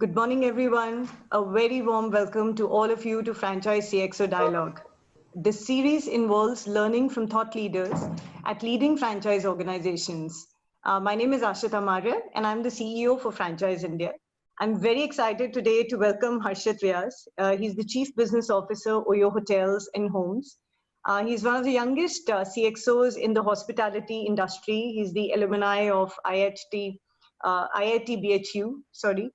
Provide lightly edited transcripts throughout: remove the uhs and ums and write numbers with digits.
Good morning, everyone. A very warm welcome to all of you to Franchise CXO Dialogue. This series involves learning from thought leaders at leading franchise organizations. My name is Ashita Marya, and I'm the CEO for Franchise India. I'm very excited today to welcome Harshit Vyas. He's the Chief Business Officer, OYO Hotels and Homes. He's one of the youngest CXOs in the hospitality industry. He's the alumni of IIT BHU, sorry.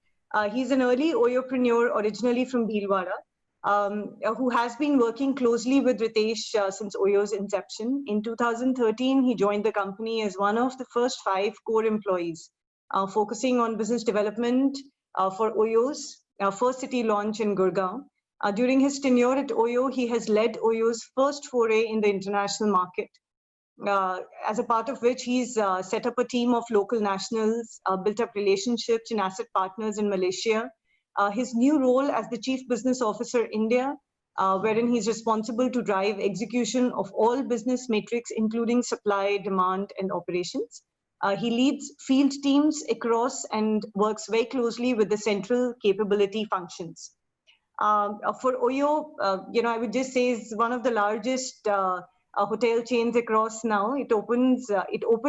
He's an early OYOpreneur originally from Bhilwara, who has been working closely with Ritesh since OYO's inception. In 2013, he joined the company as one of the first 5 core employees, focusing on business development for OYO's first city launch in Gurgaon. During his tenure at OYO, he has led OYO's first foray in the international market. As a part of which he's set up a team of local nationals, built up relationships and asset partners in Malaysia. His new role as the Chief Business Officer India, wherein he's responsible to drive execution of all business metrics, including supply, demand, and operations. He leads field teams across and works very closely with the central capability functions. For OYO, I would just say is one of the largest hotel chains across now. It opened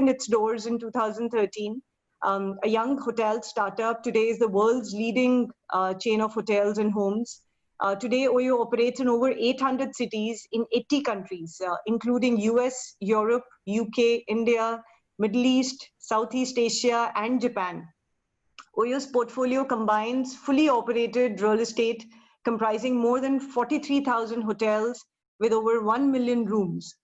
its doors in 2013. A young hotel startup today is the world's leading chain of hotels and homes. Today, OYO operates in over 800 cities in 80 countries, including US, Europe, UK, India, Middle East, Southeast Asia, and Japan. OYO's portfolio combines fully operated real estate comprising more than 43,000 hotels with over 1 million rooms.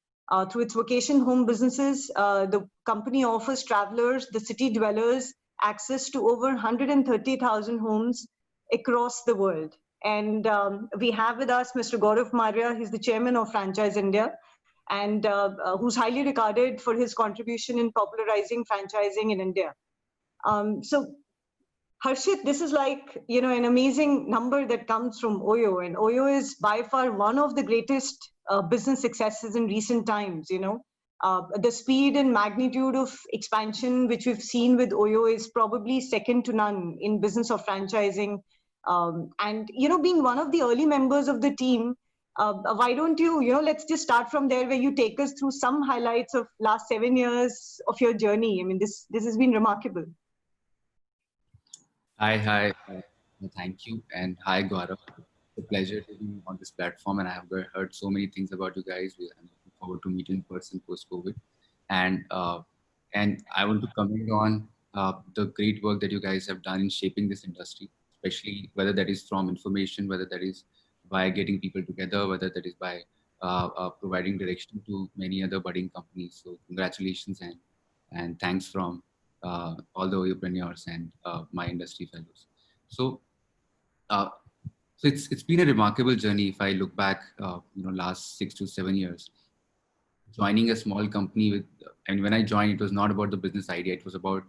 Through its vacation home businesses, the company offers travelers, the city dwellers, access to over 130,000 homes across the world. And we have with us Mr. Gaurav Marya. He's the chairman of Franchise India, and who's highly regarded for his contribution in popularizing franchising in India. So Harshit, this is like, an amazing number that comes from OYO, and OYO is by far one of the greatest business successes in recent times. The speed and magnitude of expansion which we've seen with OYO is probably second to none in business of franchising. And, being one of the early members of the team, why don't you, let's just start from there where you take us through some highlights of last 7 years of your journey. I mean, this has been remarkable. Hi. Thank you. And hi, Gaurav. It's a pleasure to be on this platform. And I have heard so many things about you guys. I'm looking forward to meeting in person post-COVID. And I want to comment on the great work that you guys have done in shaping this industry, especially whether that is from information, whether that is by getting people together, whether that is by providing direction to many other budding companies. So congratulations and thanks from all the entrepreneurs and my industry fellows. So it's been a remarkable journey. If I look back, last 6 to 7 years, joining a small company with, and when I joined, it was not about the business idea. It was about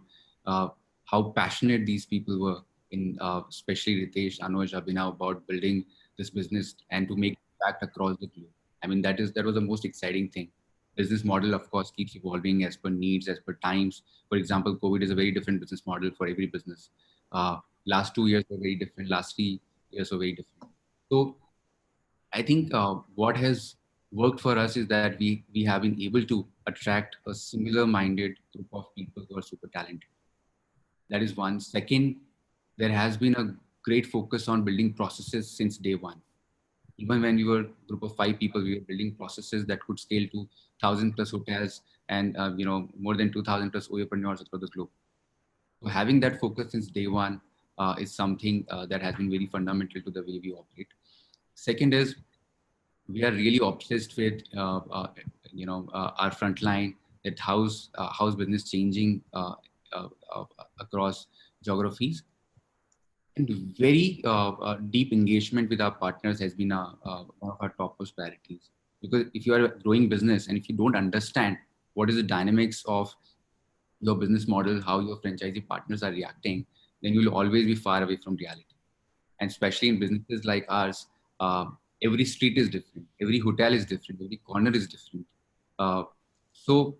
how passionate these people were in, especially Ritesh, Anuj, Abhinav, about building this business and to make impact across the globe. I mean, that was the most exciting thing. Business model, of course, keeps evolving as per needs, as per times. For example, COVID is a very different business model for every business. Last 2 years were very different. Last 3 years were very different. So I think what has worked for us is that we have been able to attract a similar-minded group of people who are super talented. That is one. Second, there has been a great focus on building processes since day one. Even when we were a group of 5 people, we were building processes that could scale to 1,000 plus hotels and more than 2,000 plus OYOpreneurs across the globe. So having that focus since day one is something that has been very fundamental to the way we operate. Second is we are really obsessed with our frontline, that how's business changing across geographies. And very deep engagement with our partners has been one of our topmost priorities. Because if you are a growing business and if you don't understand what is the dynamics of your business model, how your franchisee partners are reacting, then you will always be far away from reality. And especially in businesses like ours, every street is different, every hotel is different, every corner is different. So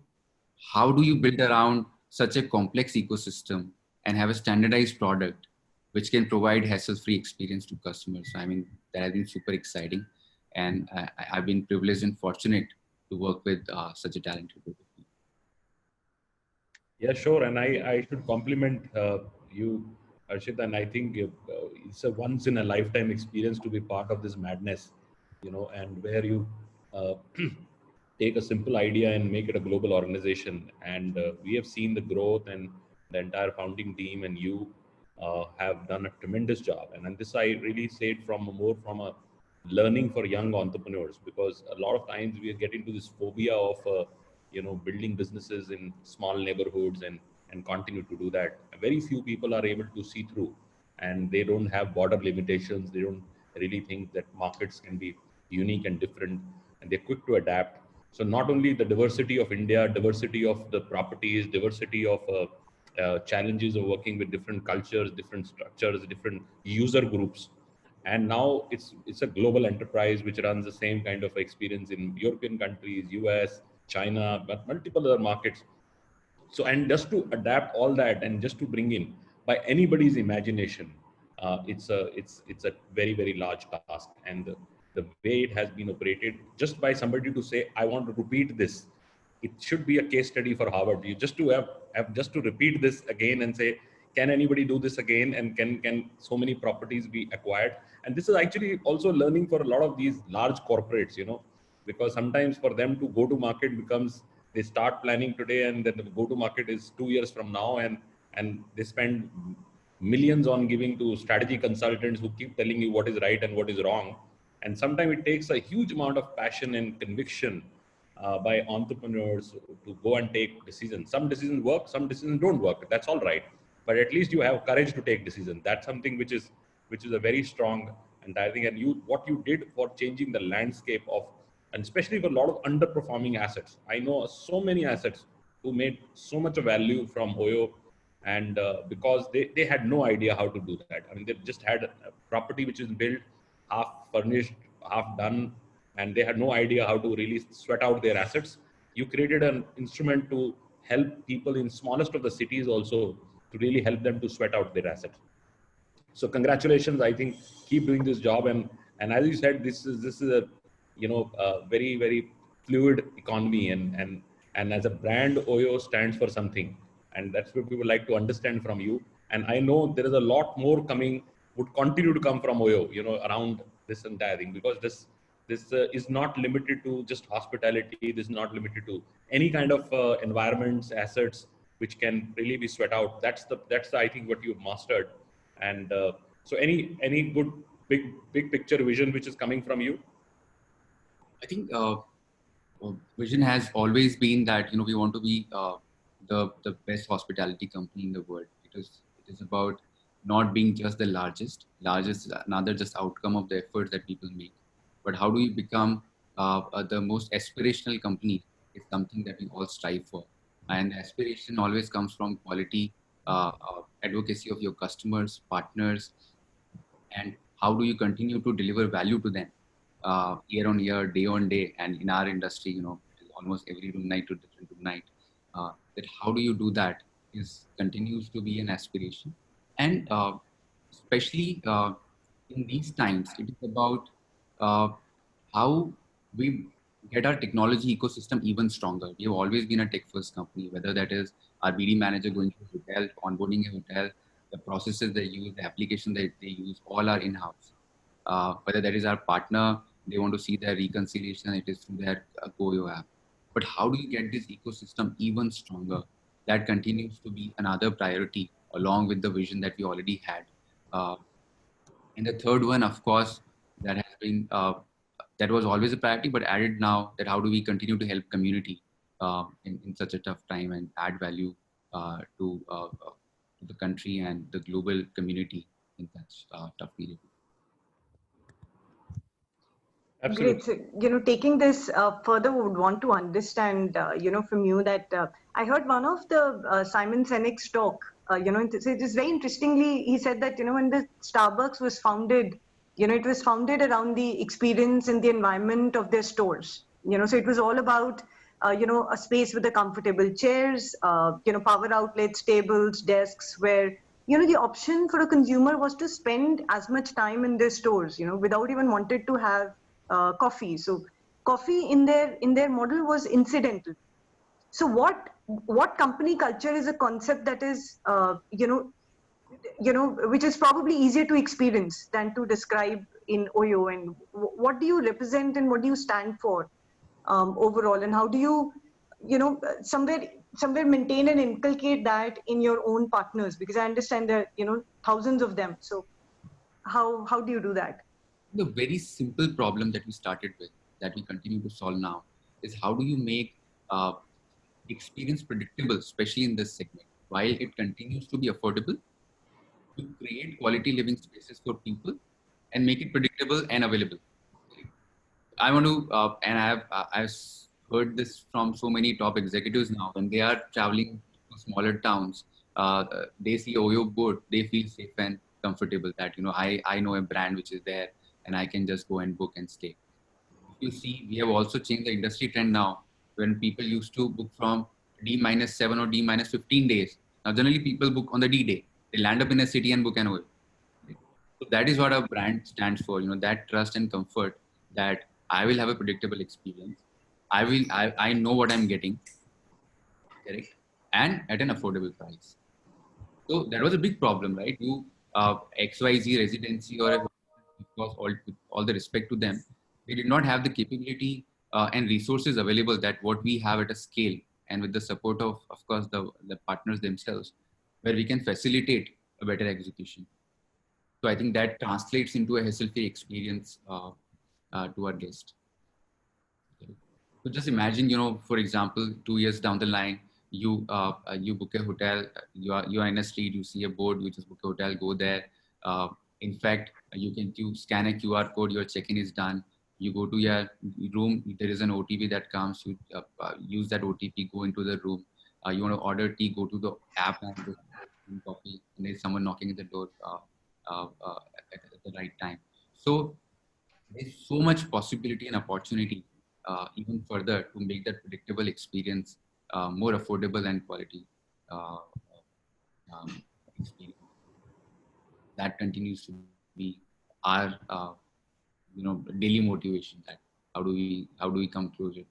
how do you build around such a complex ecosystem and have a standardized product which can provide hassle-free experience to customers. So, I mean, that has been super exciting. And I've been privileged and fortunate to work with such a talented group of people. Yeah, sure. And I should compliment you, Harshit. And I think it's a once in a lifetime experience to be part of this madness, and where you uh, take a simple idea and make it a global organization. And we have seen the growth, and the entire founding team and you have done a tremendous job. And this I really say it from from a learning for young entrepreneurs, because a lot of times we get into this phobia of building businesses in small neighborhoods and continue to do that. Very few people are able to see through, and they don't have border limitations. They don't really think that markets can be unique and different, and they're quick to adapt. So not only the diversity of India, diversity of the properties, diversity of challenges of working with different cultures, different structures, different user groups, and now it's a global enterprise which runs the same kind of experience in European countries, US, China, but multiple other markets. So, and just to adapt all that and just to bring in by anybody's imagination, it's a very large task. And the way it has been operated, just by somebody to say I want to repeat this, it should be a case study for Harvard. You just to have just to repeat this again and say, can anybody do this again, and can so many properties be acquired? And this is actually also learning for a lot of these large corporates, because sometimes for them to go to market becomes, they start planning today and then the go to market is 2 years from now, and they spend millions on giving to strategy consultants who keep telling you what is right and what is wrong. And sometimes it takes a huge amount of passion and conviction by entrepreneurs to go and take decisions. Some decisions work, some decisions don't work. That's all right, but at least you have courage to take decisions. That's something which is a very strong. And I think, and you, what you did for changing the landscape of, and especially for a lot of underperforming assets. I know so many assets who made so much value from OYO, and because they had no idea how to do that. I mean, they just had a property which is built, half furnished, half done, and they had no idea how to really sweat out their assets. You created an instrument to help people in smallest of the cities also, to really help them to sweat out their assets. So congratulations. I think keep doing this job. And as you said, this is a very fluid economy, and as a brand, OYO stands for something, and that's what we would like to understand from you. And I know there is a lot more coming, would continue to come from OYO, around this entire thing, because this is not limited to just hospitality. This is not limited to any kind of environments, assets which can really be sweat out. That's I think what you've mastered. And so any good big picture vision which is coming from you? I think vision has always been that we want to be the best hospitality company in the world. It is about not being just the largest. Largest is another just outcome of the efforts that people make. But how do we become the most aspirational company is something that we all strive for. And aspiration always comes from quality, advocacy of your customers, partners, and how do you continue to deliver value to them year on year, day on day. And in our industry, it is almost every room night to different room night. That how do you do that is continues to be an aspiration. And especially in these times, it is about how we get our technology ecosystem even stronger. We have always been a tech first company, whether that is our BD manager going to a hotel, onboarding a hotel, the processes they use, the application that they use, all are in-house. Whether that is our partner, they want to see their reconciliation, it is through their OYO app. But how do you get this ecosystem even stronger? That continues to be another priority along with the vision that we already had. And the third one, of course, that has been, that was always a priority, but added now, that how do we continue to help community in such a tough time and add value to the country and the global community in such tough period. Absolutely. Great. So, taking this further, we would want to understand, from you that I heard one of the Simon Sinek's talk, it is very interestingly, he said that, when the Starbucks was founded, it was founded around the experience and the environment of their stores. So it was all about, a space with the comfortable chairs, power outlets, tables, desks, where the option for a consumer was to spend as much time in their stores, without even wanted to have coffee. So coffee in their model was incidental. So what company culture is a concept that is, which is probably easier to experience than to describe in OYO, and what do you represent and what do you stand for overall, and how do you, somewhere maintain and inculcate that in your own partners? Because I understand there are, thousands of them. So how do you do that? The very simple problem that we started with, that we continue to solve now, is how do you make uh, experience predictable, especially in this segment, while it continues to be affordable, to create quality living spaces for people and make it predictable and available. I want to, and I've heard this from so many top executives now. When they are traveling to smaller towns, they see OYO board, they feel safe and comfortable. That I know a brand which is there, and I can just go and book and stay. If you see, we have also changed the industry trend now. When people used to book from D-7 or D-15 days, now generally people book on the D day. They land up in a city and book an OYO. So that is what our brand stands for. That trust and comfort, that I will have a predictable experience. I know what I'm getting, correct, and at an affordable price. So that was a big problem, right? You XYZ residency or of course, all the respect to them, they did not have the capability and resources available that what we have at a scale, and with the support of course, the partners themselves, where we can facilitate a better execution. So I think that translates into a hassle-free experience to our guest. Okay. So just imagine, for example, 2 years down the line, you book a hotel, you are in a street, you see a board, you just book a hotel, go there. In fact, you scan a QR code, your check-in is done. You go to your room, there is an OTP that comes, you use that OTP, go into the room. You want to order tea, go to the app and just coffee, and there's someone knocking at the door at the right time. So there's so much possibility and opportunity even further to make that predictable experience more affordable and quality uh, um, experience. That continues to be our daily motivation. That how do we come closer?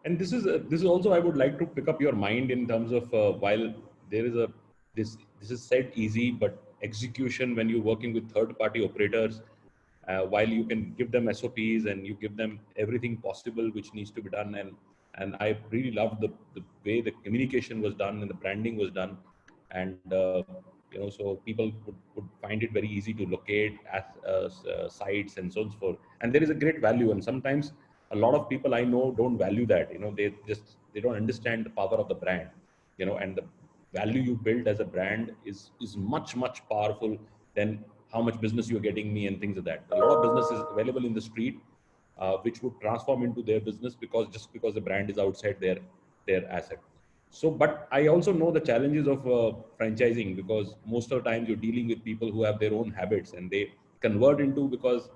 And this is also, I would like to pick up your mind in terms of while there is a this is said easy, but execution when you're working with third party operators, while you can give them SOPs and you give them everything possible which needs to be done, and I really loved the way the communication was done and the branding was done, and so people would find it very easy to locate at sites and so on, so forth. And there is a great value, and sometimes a lot of people I know don't value that. They don't understand the power of the brand, and the value you build as a brand is much powerful than how much business you're getting me and things like that. A lot of business is available in the street, which would transform into their business because the brand is outside their asset. So, but I also know the challenges of franchising, because most of the times you're dealing with people who have their own habits and they convert into, because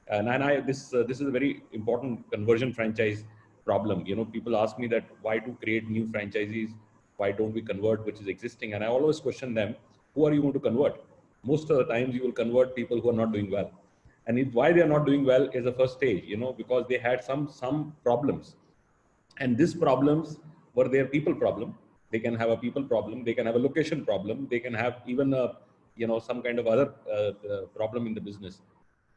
and I this is a very important conversion franchise problem. People ask me that why to create new franchisees, why don't we convert which is existing? And I always question them, who are you going to convert? Most of the times you will convert people who are not doing well, and why they are not doing well is the first stage, because they had some problems, and these problems were their people problem. They can have a people problem, they can have a location problem, they can have even a some kind of other problem in the business.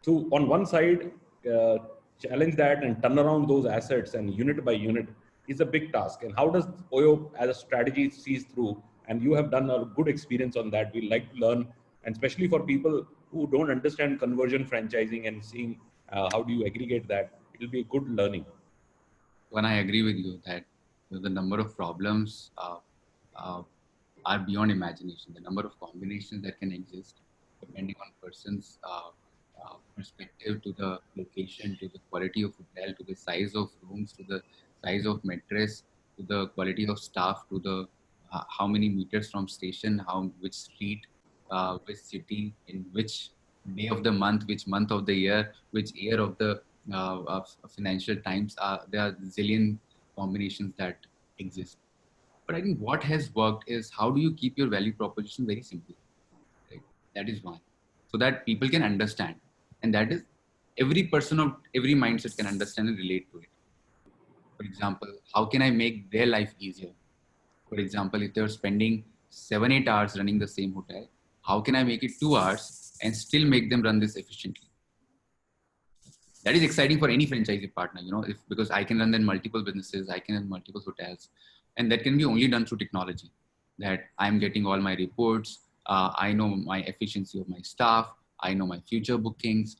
So on one side, uh, challenge that and turn around those assets and unit by unit is a big task. And how does OYO as a strategy sees through? And you have done a good experience on that. We like to learn, and especially for people who don't understand conversion franchising and seeing how do you aggregate that, it will be a good learning. When I agree with you that the number of problems uh, are beyond imagination. The number of combinations that can exist depending on person's perspective, to the location, to the quality of hotel, to the size of rooms, to the size of mattress, to the quality of staff, to the how many meters from station, which street, which city, in which day of the month, which month of the year, which year of the financial times. There are zillion combinations that exist. But I think what has worked is how do you keep your value proposition very simple, right? That is one, so that people can understand, and that is every person of every mindset can understand and relate to it. For example, how can I make their life easier? For example, if they're spending 7, 8 hours running the same hotel, how can I make it 2 hours and still make them run this efficiently? That is exciting for any franchisee partner, because I can run then multiple businesses, I can run multiple hotels, and that can be only done through technology. That I'm getting all my reports, I know my efficiency of my staff, I know my future bookings.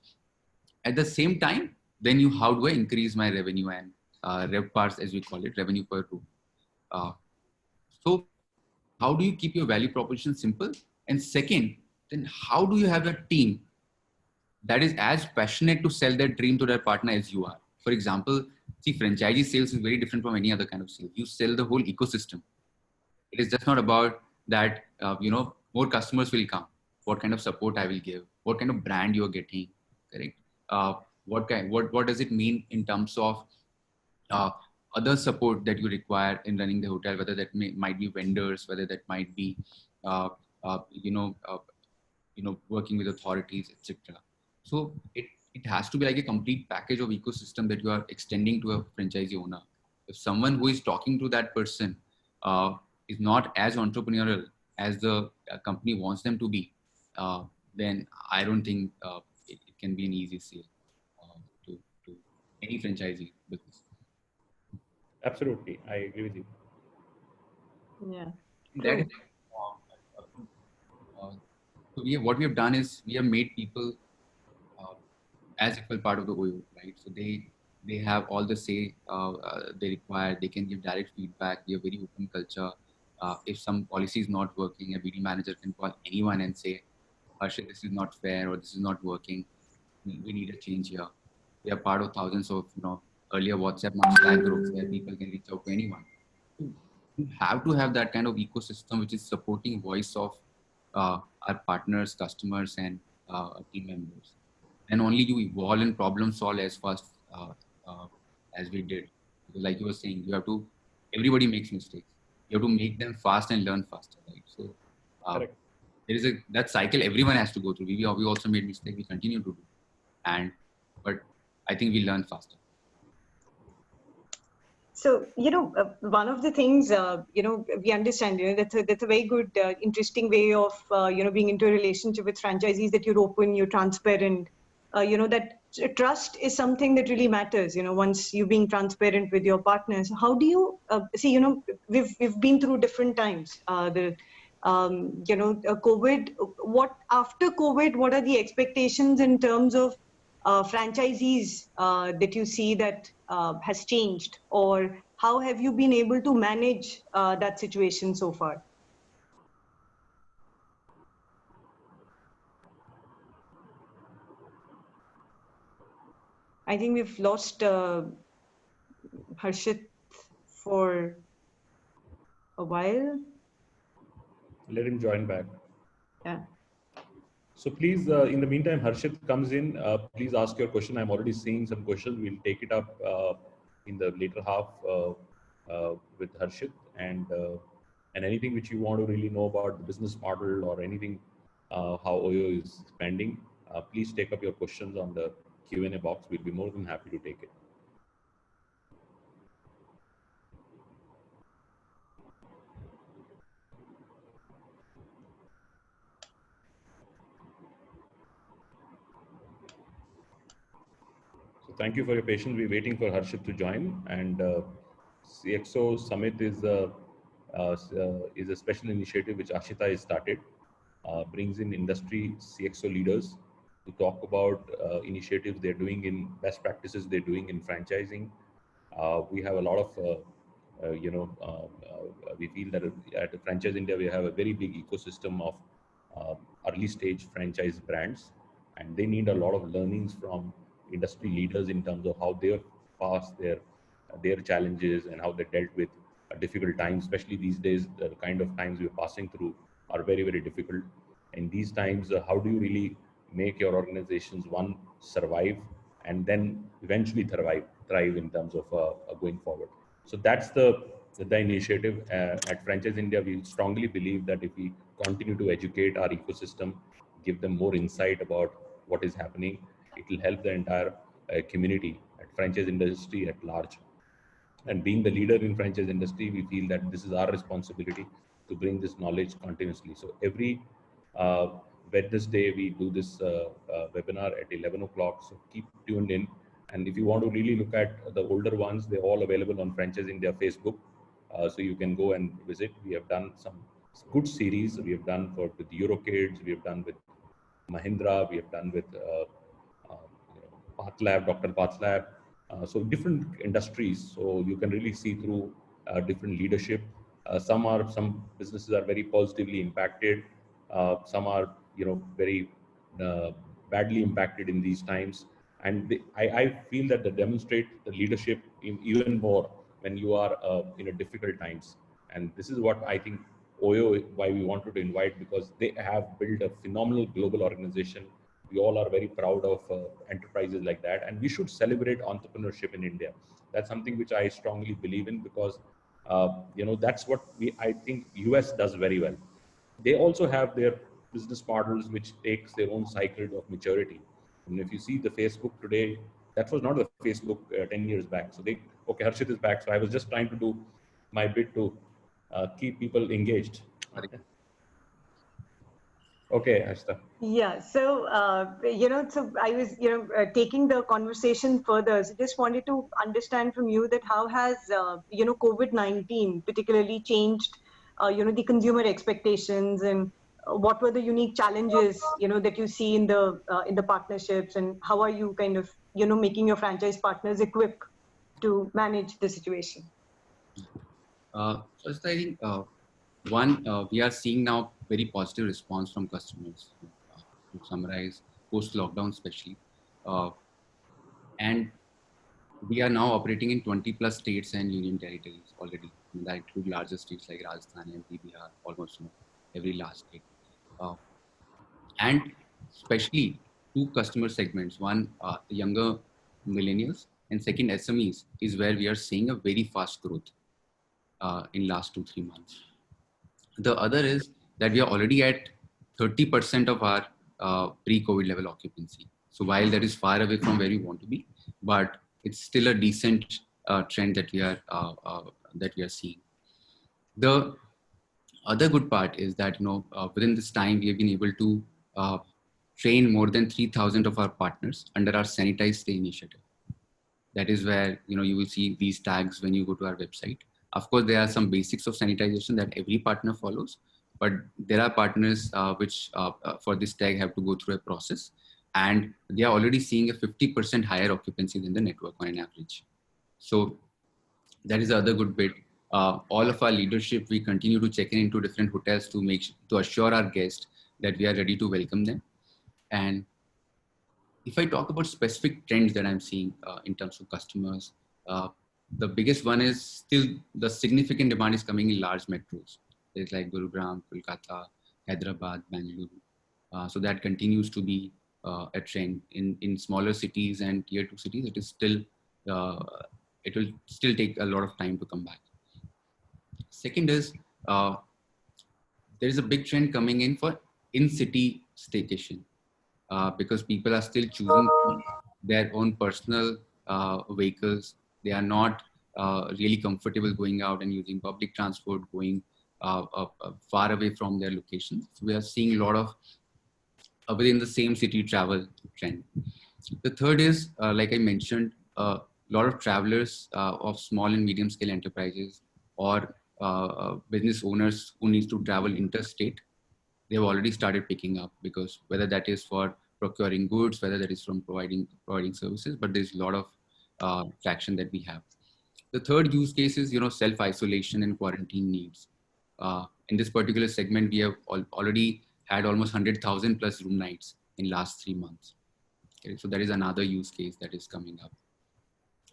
At the same time, then how do I increase my revenue and RevPARs, as we call it, revenue per room? So how do you keep your value proposition simple? And second, then how do you have a team that is as passionate to sell their dream to their partner as you are? For example, see, franchisee sales is very different from any other kind of sale. You sell the whole ecosystem. It is just not about that, more customers will come, what kind of support I will give, what kind of brand you are getting, correct? What does it mean in terms of uh, other support that you require in running the hotel, whether that might be vendors, whether that might be, uh, uh, you know, uh, working with authorities, etc. So it has to be like a complete package of ecosystem that you are extending to a franchisee owner. If someone who is talking to that person is not as entrepreneurial as the company wants them to be, then I don't think it can be an easy sale to any franchisee business. Absolutely, I agree with you. Yeah. That True. is, so what we have done is we have made people uh, as equal part of the OYO, right? So they have all the say they require. They can give direct feedback. We have very open culture. If some policy is not working, a BD manager can call anyone and say, Harshit, this is not fair or this is not working. We need a change here. We are part of thousands of earlier WhatsApp, now Slack groups where people can reach out to anyone. You have to have that kind of ecosystem which is supporting voice of our partners, customers, and team members. And only you evolve and problem solve as fast uh, as we did. Because like you were saying, everybody makes mistakes. You have to make them fast and learn faster, right? So Correct. there is that cycle everyone has to go through. We also made mistakes. We continue to do, but I think we learn faster. So, one of the things, we understand, that's a very good, interesting way of, being into a relationship with franchisees, that you're open, you're transparent, that trust is something that really matters, once you're being transparent with your partners. How do you, see, we've been through different times, COVID, after COVID, what are the expectations in terms of franchisees that you see that has changed, or how have you been able to manage that situation so far? I think we've lost Harshit for a while. Let him join back. Yeah. So please, in the meantime, Harshit comes in. Please ask your question. I'm already seeing some questions. We'll take it up in the later half with Harshit, and anything which you want to really know about the business model or anything how OYO is expanding. Please take up your questions on the Q&A box. We'll be more than happy to take it. So thank you for your patience. We're waiting for Harshit to join. And CXO Summit is a special initiative which Ashita has started. Brings in industry CXO leaders to talk about initiatives they're doing in best practices they're doing in franchising. We have a lot of, we feel that at Franchise India, we have a very big ecosystem of early stage franchise brands, and they need a lot of learnings from industry leaders in terms of how they've passed their challenges and how they dealt with difficult times, especially these days. The kind of times we're passing through are very, very difficult. In these times, how do you really make your organizations, one, survive, and then eventually thrive in terms of going forward? So that's the the initiative at Franchise India, we strongly believe that if we continue to educate our ecosystem, give them more insight about what is happening, it will help the entire community at franchise industry at large. And being the leader in franchise industry, we feel that this is our responsibility to bring this knowledge continuously. So every uh, Wednesday we do this webinar at 11 o'clock. So keep tuned in. And if you want to really look at the older ones, they're all available on Franchise India Facebook. So you can go and visit. We have done some good series. We have done with Eurokids. We have done with Mahindra. We have done with PathLab, Dr. PathLab. So different industries. So you can really see through different leadership. Some businesses are very positively impacted. Some are very uh, badly impacted in these times. And I feel that they demonstrate the leadership even more when you are in a difficult times. And this is what I think OYO, why we wanted to invite, because they have built a phenomenal global organization. We all are very proud of enterprises like that, and we should celebrate entrepreneurship in India. That's something which I strongly believe in, because that's what I think US does very well. They also have their business models which takes their own cycle of maturity. And if you see the Facebook today, that was not the Facebook 10 years back. So okay, Harshit is back. So I was just trying to do my bit to keep people engaged. Okay, Ashta. Yeah, so so I was taking the conversation further. So just wanted to understand from you that how has COVID-19 particularly changed the consumer expectations, and what were the unique challenges that you see in the partnerships, and how are you kind of making your franchise partners equipped to manage the situation? First, I think one, we are seeing now very positive response from customers. To summarize, post lockdown especially, and we are now operating in 20 plus states and union territories already. That include larger states like Rajasthan, MP, Bihar, almost every large state. Uh, and especially two customer segments: one, the younger millennials, and second, SMEs, is where we are seeing a very fast growth in last 2-3 months. The other is that we are already at 30% of our pre-COVID level occupancy. So while that is far away from where we want to be, but it's still a decent trend that we are seeing. The other good part is that within this time we have been able to train more than 3,000 of our partners under our Sanitize Stay initiative. That is where you will see these tags when you go to our website. Of course, there are some basics of sanitization that every partner follows, but there are partners which for this tag have to go through a process, and they are already seeing a 50% higher occupancy than the network on an average. So that is the other good bit. All of our leadership, we continue to check in into different hotels to assure our guests that we are ready to welcome them. And if I talk about specific trends that I'm seeing in terms of customers, the biggest one is still the significant demand is coming in large metros. There's like Gurugram, Kolkata, Hyderabad, Bangalore. So that continues to be a trend. In smaller cities and tier 2 cities, it is still, it will still take a lot of time to come back. Second is, there is a big trend coming in for in-city staycation. Because people are still choosing their own personal vehicles. They are not really comfortable going out and using public transport, going far away from their locations. So we are seeing a lot of within the same city travel trend. The third is, like I mentioned, a lot of travelers of small and medium scale enterprises or business owners who need to travel interstate. They've already started picking up, because whether that is for procuring goods, whether that is from providing services, but there's a lot of traction that we have. The third use case is self-isolation and quarantine needs. In this particular segment, we have already had almost 100,000 plus room nights in last 3 months. Okay, so that is another use case that is coming up.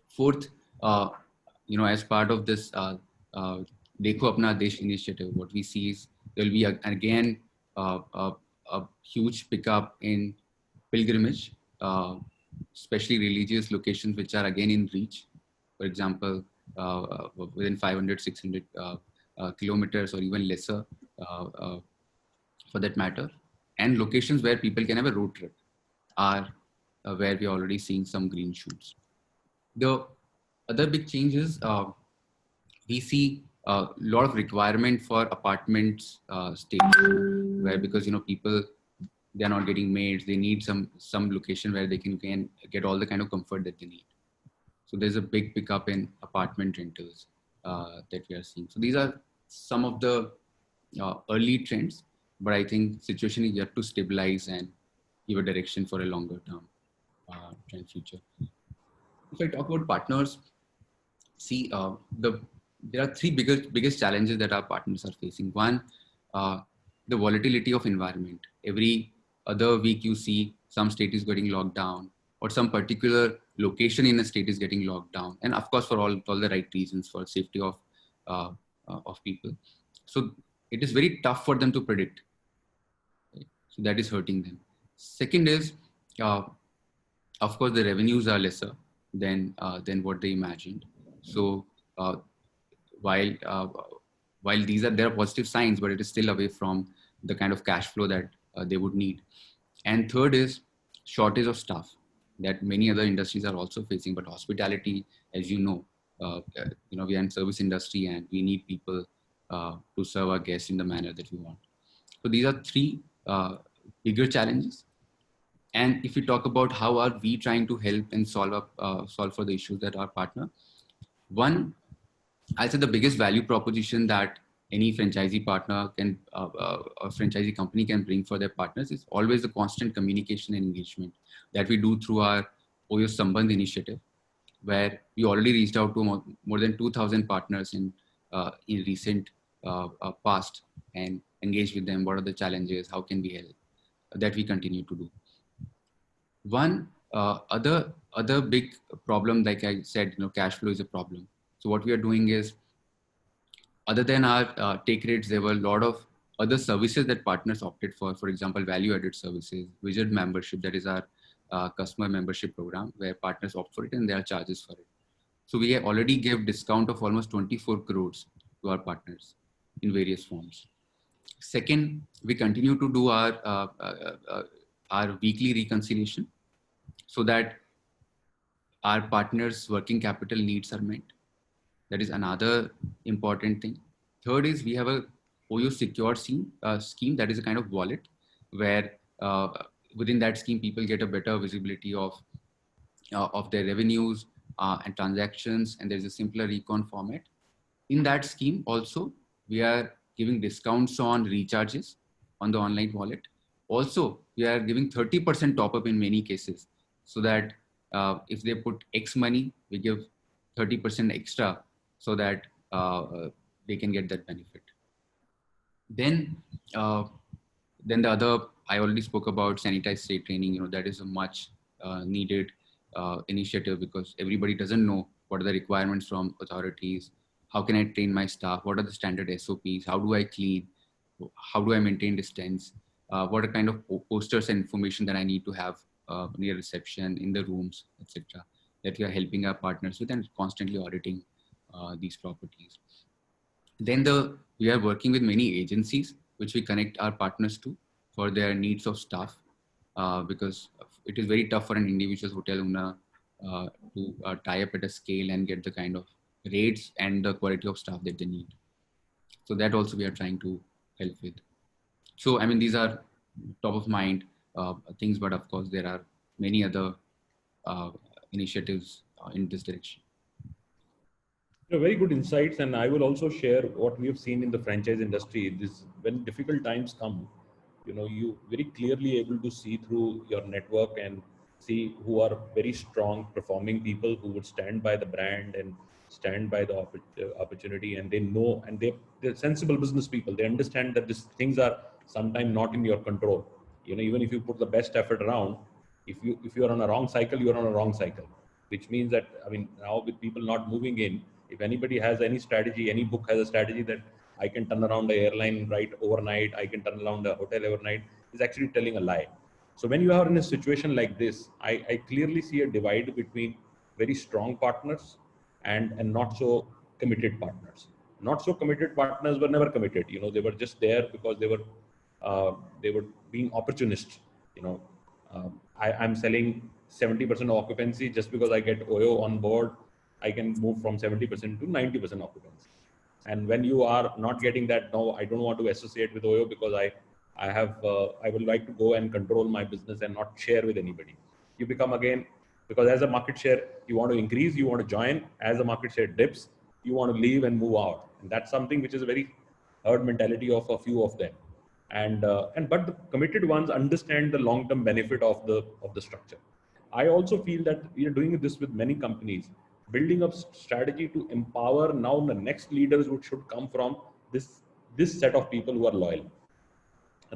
Fourth, as part of this Dekho Apna Desh initiative, what we see is there will be again a huge pickup in pilgrimage, especially religious locations which are again in reach. For example, within 500, 600 kilometers or even lesser for that matter. And locations where people can have a road trip are where we're already seeing some green shoots. The other big change is we see a lot of requirement for apartments stay, where because people they're not getting maids, they need some location where they can get all the kind of comfort that they need. So there's a big pickup in apartment rentals that we are seeing. So these are some of the early trends, but I think situation is yet to stabilize and give a direction for a longer term trend future. If I talk about partners, see there are three biggest challenges that our partners are facing. One, the volatility of environment. Every other week you see some state is getting locked down or some particular location in a state is getting locked down. And of course, for all the right reasons, for safety of people. So it is very tough for them to predict. Right? So that is hurting them. Second is, of course, the revenues are lesser than what they imagined. So while there are positive signs, but it is still away from the kind of cash flow that they would need. And third is shortage of staff that many other industries are also facing. But hospitality, as you know, we are in service industry and we need people to serve our guests in the manner that we want. So these are three bigger challenges. And if we talk about how are we trying to help and solve for the issues that our partner, one, I'd say the biggest value proposition that any franchisee partner can, a franchisee company can bring for their partners is always the constant communication and engagement that we do through our OYO Sambandh initiative, where we already reached out to more than 2,000 partners in recent past and engaged with them. What are the challenges? How can we help? That we continue to do. One other big problem, like I said, cash flow is a problem. So what we are doing is, other than our take rates, there were a lot of other services that partners opted for. For example, value-added services, Wizard membership, that is our customer membership program, where partners opt for it and there are charges for it. So we already give discount of almost 24 crores to our partners in various forms. Second, we continue to do our weekly reconciliation so that our partners' working capital needs are met. That is another important thing. Third is we have a OYO secure scheme that is a kind of wallet where within that scheme people get a better visibility of their revenues and transactions, and there's a simpler recon format. In that scheme also, we are giving discounts on recharges on the online wallet. Also, we are giving 30% top up in many cases, so that if they put X money, we give 30% extra so that they can get that benefit. Then the other, I already spoke about sanitized state training. That is a much needed initiative because everybody doesn't know what are the requirements from authorities. How can I train my staff? What are the standard SOPs? How do I clean? How do I maintain distance? What are kind of posters and information that I need to have near reception, in the rooms, etc. that we are helping our partners with and constantly auditing these properties. Then we are working with many agencies which we connect our partners to for their needs of staff because it is very tough for an individual hotel owner to tie up at a scale and get the kind of rates and the quality of staff that they need. So that also we are trying to help with. So, I mean, these are top of mind things, but of course there are many other initiatives in this direction. Very good insights, and I will also share what we have seen in the franchise industry. This, when difficult times come, you very clearly able to see through your network and see who are very strong performing people who would stand by the brand and stand by the opportunity, and they know, and they're sensible business people. They understand that these things are sometimes not in your control. Even if you put the best effort around, if you are on a wrong cycle, you are on a wrong cycle, which means that, I mean, now with people not moving in, if anybody has any strategy, any book has a strategy that I can turn around the airline right overnight, I can turn around the hotel overnight, is actually telling a lie. So when you are in a situation like this, I clearly see a divide between very strong partners and not so committed partners. Not so committed partners were never committed. They were just there because they were being opportunists. I'm selling 70% occupancy just because I get OYO on board. I can move from 70% to 90% occupancy. And when you are not getting that, no, I don't want to associate with OYO because I would like to go and control my business and not share with anybody. You become again, because as a market share, you want to increase, you want to join. As the market share dips, you want to leave and move out. And that's something which is a very herd mentality of a few of them. But the committed ones understand the long-term benefit of the structure. I also feel that we are doing this with many companies, building up strategy to empower now the next leaders which should come from this set of people who are loyal.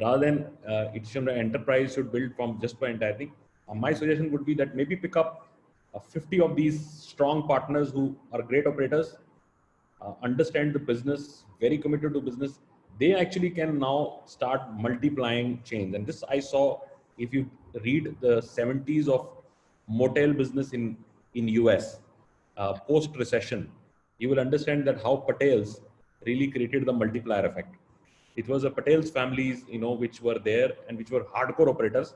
Rather than an enterprise should build from just by entire thing. My suggestion would be that maybe pick up 50 of these strong partners who are great operators, understand the business, very committed to business. They actually can now start multiplying chains. And this I saw, if you read the 70s of motel business in US, post recession, you will understand that how Patels really created the multiplier effect. It was the Patels families, which were there and which were hardcore operators.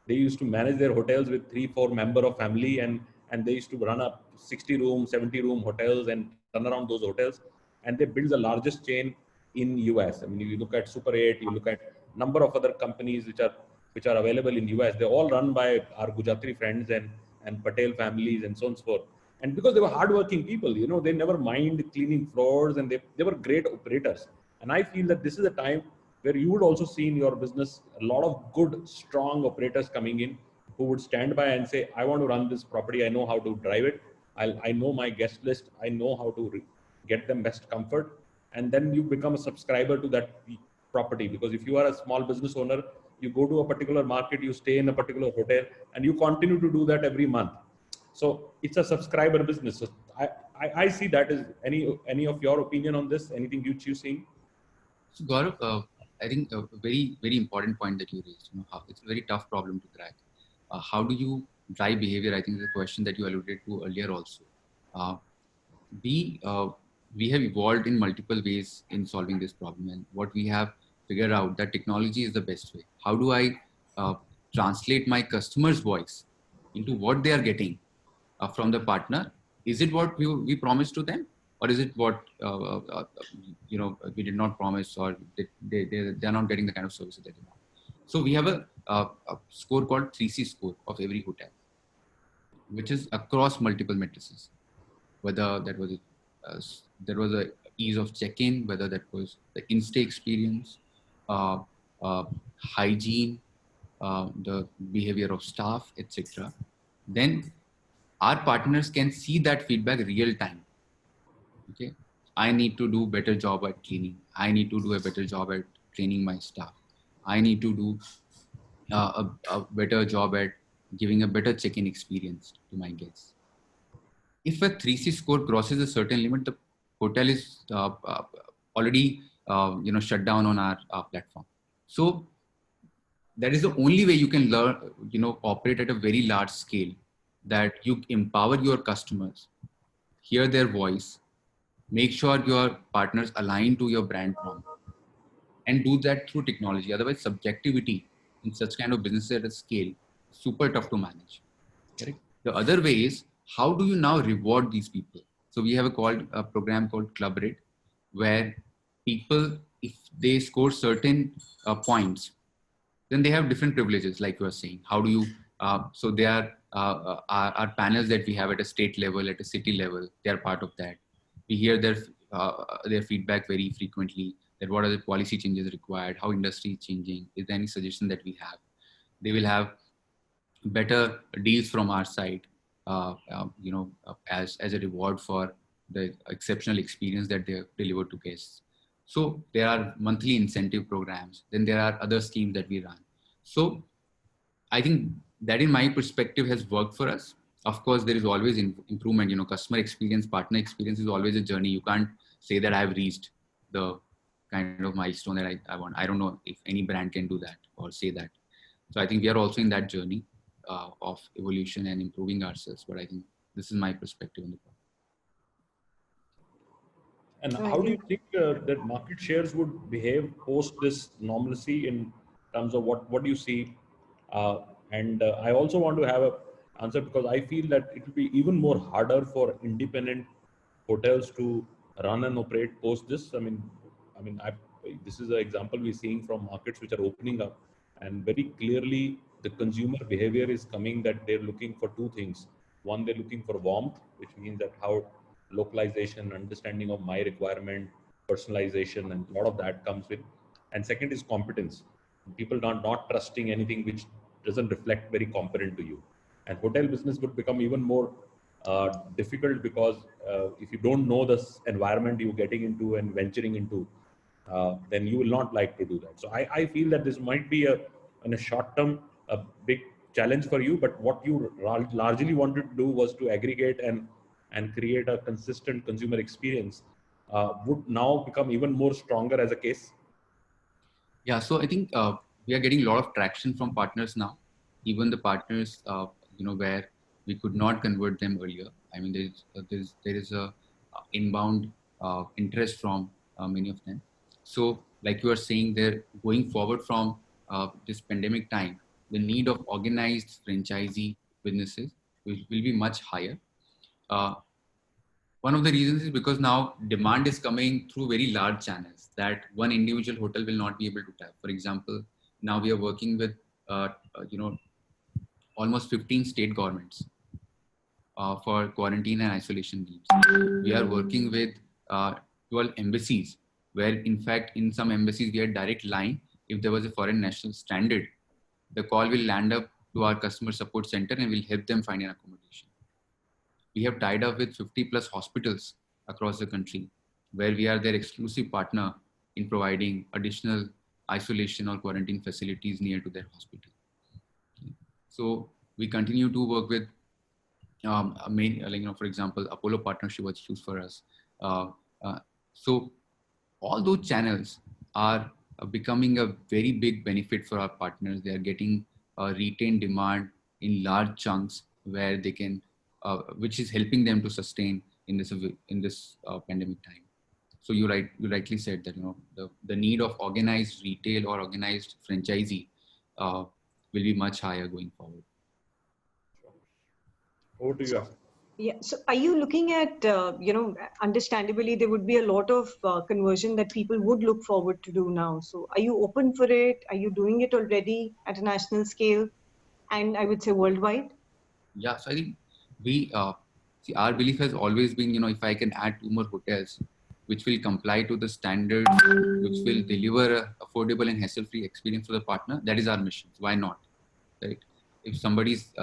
They used to manage their hotels with 3-4 member of family, and they used to run up 60 room, 70 room hotels and turn around those hotels. And they built the largest chain in US. I mean, if you look at Super 8, you look at number of other companies which are available in US. They're all run by our Gujarati friends and Patel families and so on and so forth. And because they were hardworking people, they never mind cleaning floors, and they were great operators. And I feel that this is a time where you would also see in your business a lot of good, strong operators coming in who would stand by and say, I want to run this property. I know how to drive it. I know my guest list. I know how to get them best comfort. And then you become a subscriber to that property. Because if you are a small business owner, you go to a particular market, you stay in a particular hotel, and you continue to do that every month. So it's a subscriber business. So I see that as any of your opinion on this, anything you see? So Gaurav, I think a very, very important point that you raised. It's a very tough problem to crack. How do you drive behavior? I think is a question that you alluded to earlier also. We have evolved in multiple ways in solving this problem, and what we have figured out that technology is the best way. How do I translate my customer's voice into what they are getting from the partner? Is it what we promised to them, or is it what we did not promise, or they're not getting the kind of services that they want? So we have a score called 3C score of every hotel, which is across multiple matrices. Whether that was there was a ease of check-in, whether that was the in-stay experience, hygiene, the behavior of staff, etc. Then our partners can see that feedback real time. Okay, I need to do better job at cleaning. I need to do a better job at training my staff. I need to do a better job at giving a better check-in experience to my guests. If a 3C score crosses a certain limit, the hotel is already shut down on our platform. So that is the only way you can learn, operate at a very large scale, that you empower your customers, hear their voice, make sure your partners align to your brand promise, and do that through technology. Otherwise, subjectivity in such kind of business at a scale, super tough to manage. Correct? The other way is, how do you now reward these people? So we have a program called Club Rate, where people, if they score certain points, then they have different privileges, like you are saying. How do you, so they are our panels that we have at a state level, at a city level, they are part of that. We hear their feedback very frequently, that what are the policy changes required, how industry is changing, is there any suggestion that we have. They will have better deals from our side, as a reward for the exceptional experience that they deliver to guests. So there are monthly incentive programs. Then there are other schemes that we run. So I think that, in my perspective, has worked for us. Of course, there is always improvement. Customer experience, partner experience is always a journey. You can't say that I've reached the kind of milestone that I want. I don't know if any brand can do that or say that. So I think we are also in that journey of evolution and improving ourselves. But I think this is my perspective on the problem. And No, I how do you think think that market shares would behave post this normalcy in terms of what do you see? And I also want to have a answer because I feel that it will be even more harder for independent hotels to run and operate post this. This is an example we're seeing from markets which are opening up, and very clearly the consumer behavior is coming that they're looking for two things. One, they're looking for warmth, which means that how localization, understanding of my requirement, personalization, and a lot of that comes with. And second is competence. People are not trusting anything which doesn't reflect very competent to you. And hotel business would become even more difficult because if you don't know this environment you're getting into and venturing into, then you will not like to do that. So I feel that this might be in a short term, a big challenge for you, but what you largely wanted to do was to aggregate and create a consistent consumer experience, would now become even more stronger as a case. Yeah, so I think we are getting a lot of traction from partners now. Even the partners, where we could not convert them earlier. I mean, there is a inbound interest from many of them. So, like you are saying, they're going forward from this pandemic time. The need of organized franchisee businesses will be much higher. Uh, One of the reasons is because now demand is coming through very large channels that one individual hotel will not be able to tap. For example, now we are working with uh, uh, you know almost 15 state governments for quarantine and isolation needs. We are working with 12 embassies, where in fact in some embassies we had direct line. If there was a foreign national stranded, the call will land up to our customer support center and will help them find an accommodation. We have tied up with 50 plus hospitals across the country, where we are their exclusive partner in providing additional isolation or quarantine facilities near to their hospital. So we continue to work with for example, Apollo partnership was huge for us. Uh, uh, so all those channels are becoming a very big benefit for our partners. They are getting retained demand in large chunks where they can, which is helping them to sustain in this pandemic time. So you rightly said that the need of organized retail or organized franchisee will be much higher going forward. Over to you. yeah. So are you looking at, understandably, there would be a lot of conversion that people would look forward to do now. So are you open for it? Are you doing it already at a national scale? And I would say worldwide? Yeah, so I think we see our belief has always been, if I can add 2 more hotels, which will comply to the standards, which will deliver a affordable and hassle-free experience for the partner, that is our mission. Why not, right? If somebody's